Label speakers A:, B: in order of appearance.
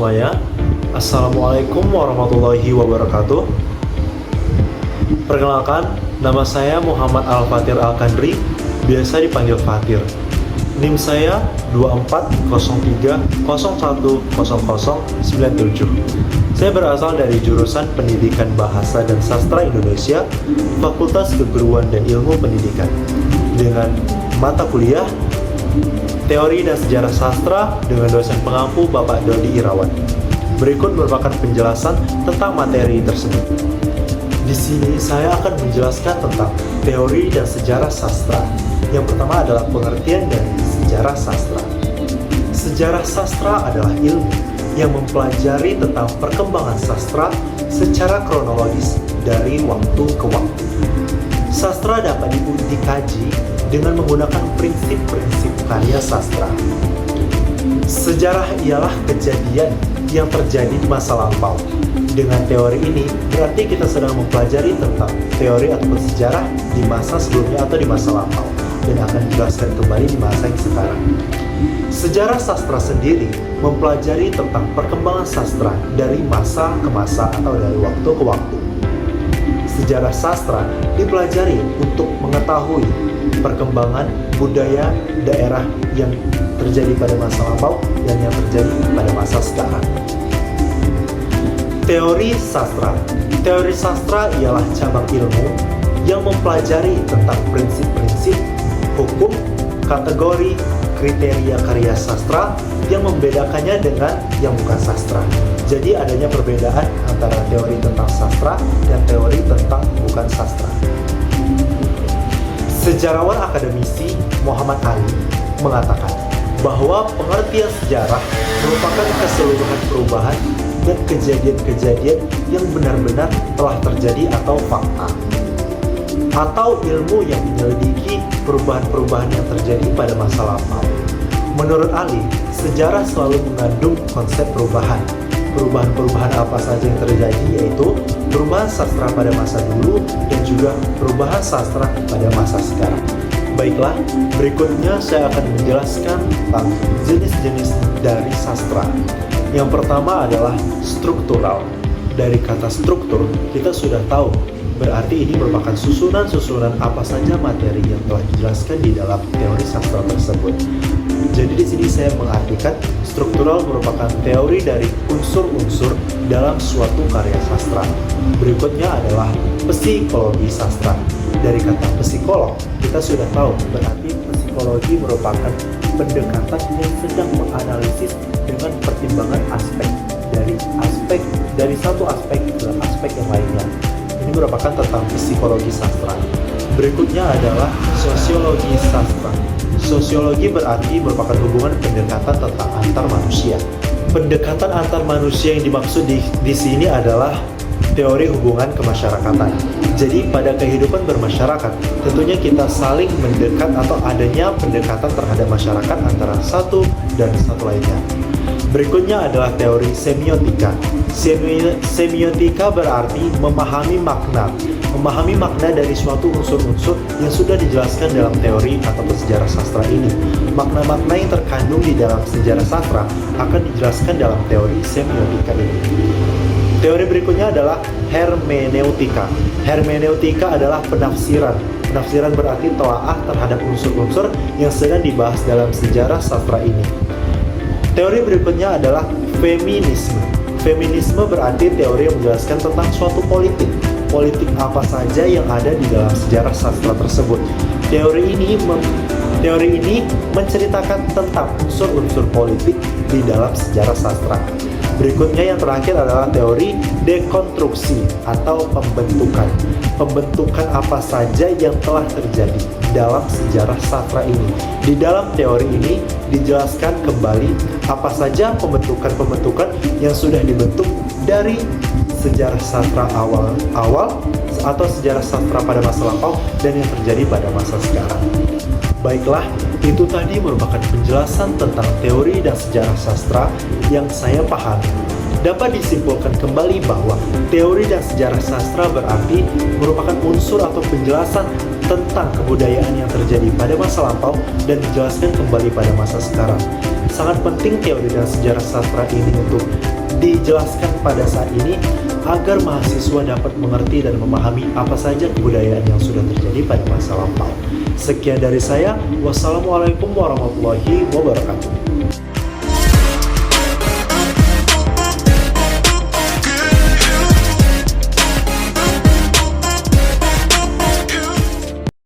A: semuanya. Assalamualaikum warahmatullahi wabarakatuh. Perkenalkan, nama saya Muhammad Al-Fatir Al-Kandri, biasa dipanggil Fatir. NIM saya 2403010097. Saya berasal dari jurusan Pendidikan Bahasa dan Sastra Indonesia, Fakultas Keguruan dan Ilmu Pendidikan, dengan mata kuliah Teori dan Sejarah Sastra dengan dosen pengampu Bapak Dodi Irawan. Berikut merupakan penjelasan tentang materi tersebut. Di sini saya akan menjelaskan tentang teori dan sejarah sastra. Yang pertama adalah pengertian dari sejarah sastra. Sejarah sastra adalah ilmu yang mempelajari tentang perkembangan sastra secara kronologis dari waktu ke waktu. Sastra dapat dikaji dengan menggunakan prinsip-prinsip karya sastra. Sejarah ialah kejadian yang terjadi di masa lampau. Dengan teori ini, berarti kita sedang mempelajari tentang teori atau sejarah di masa sebelumnya atau di masa lampau, dan akan dijelaskan kembali di masa yang sekarang. Sejarah sastra sendiri mempelajari tentang perkembangan sastra dari masa ke masa atau dari waktu ke waktu. Sejarah sastra dipelajari untuk mengetahui perkembangan budaya daerah yang terjadi pada masa lampau dan yang terjadi pada masa sekarang. Teori sastra. Teori sastra ialah cabang ilmu yang mempelajari tentang prinsip-prinsip, hukum, kategori, kriteria karya sastra yang membedakannya dengan yang bukan sastra. Jadi adanya perbedaan antara teori tentang sastra dan teori tentang bukan sastra. Sejarawan akademisi Muhammad Ali mengatakan bahwa pengertian sejarah merupakan keseluruhan perubahan dan kejadian-kejadian yang benar-benar telah terjadi atau fakta, atau ilmu yang menyelidiki perubahan-perubahan yang terjadi pada masa lampau. Menurut Ali, sejarah selalu mengandung konsep perubahan. Perubahan-perubahan apa saja yang terjadi, yaitu perubahan sastra pada masa dulu dan juga perubahan sastra pada masa sekarang. Baiklah, berikutnya saya akan menjelaskan tentang jenis-jenis dari sastra. Yang pertama adalah struktural. Dari kata struktur, kita sudah tahu, berarti ini merupakan susunan-susunan apa saja materi yang telah dijelaskan di dalam teori sastra tersebut. Jadi di sini saya mengartikan struktural merupakan teori dari unsur-unsur dalam suatu karya sastra. Berikutnya adalah psikologi sastra. Dari kata psikolog, kita sudah tahu berarti psikologi merupakan pendekatan yang sedang menganalisis dengan pertimbangan aspek dari satu aspek ke aspek yang lainnya. Ini merupakan tentang psikologi sastra. Berikutnya adalah sosiologi sastra. Sosiologi berarti merupakan hubungan pendekatan tentang antar manusia. Pendekatan antar manusia yang dimaksud di sini adalah teori hubungan kemasyarakatan. Jadi pada kehidupan bermasyarakat, tentunya kita saling mendekat atau adanya pendekatan terhadap masyarakat antara satu dan satu lainnya. Berikutnya adalah teori semiotika. Semiotika berarti memahami makna dari suatu unsur-unsur yang sudah dijelaskan dalam teori atau sejarah sastra ini. Makna-makna yang terkandung di dalam sejarah sastra akan dijelaskan dalam teori semiotika ini. Teori berikutnya adalah hermeneutika. Hermeneutika adalah penafsiran. Penafsiran berarti telaah terhadap unsur-unsur yang sedang dibahas dalam sejarah sastra ini. Teori berikutnya adalah feminisme. Feminisme berarti teori yang menjelaskan tentang suatu politik. Politik apa saja yang ada di dalam sejarah sastra tersebut. Teori ini menceritakan tentang unsur-unsur politik di dalam sejarah sastra. Berikutnya yang terakhir adalah teori dekonstruksi atau pembentukan. Pembentukan apa saja yang telah terjadi dalam sejarah sastra ini. Di dalam teori ini dijelaskan kembali apa saja pembentukan-pembentukan yang sudah dibentuk dari sejarah sastra awal atau sejarah sastra pada masa lampau dan yang terjadi pada masa sekarang. Baiklah, itu tadi merupakan penjelasan tentang teori dan sejarah sastra yang saya pahami. Dapat disimpulkan kembali bahwa teori dan sejarah sastra berarti merupakan unsur atau penjelasan tentang kebudayaan yang terjadi pada masa lampau dan dijelaskan kembali pada masa sekarang. sangat penting teori dan sejarah sastra ini untuk dijelaskan pada saat ini agar mahasiswa dapat mengerti dan memahami apa saja kebudayaan yang sudah terjadi pada masa lampau. Sekian dari saya. Wassalamualaikum warahmatullahi wabarakatuh.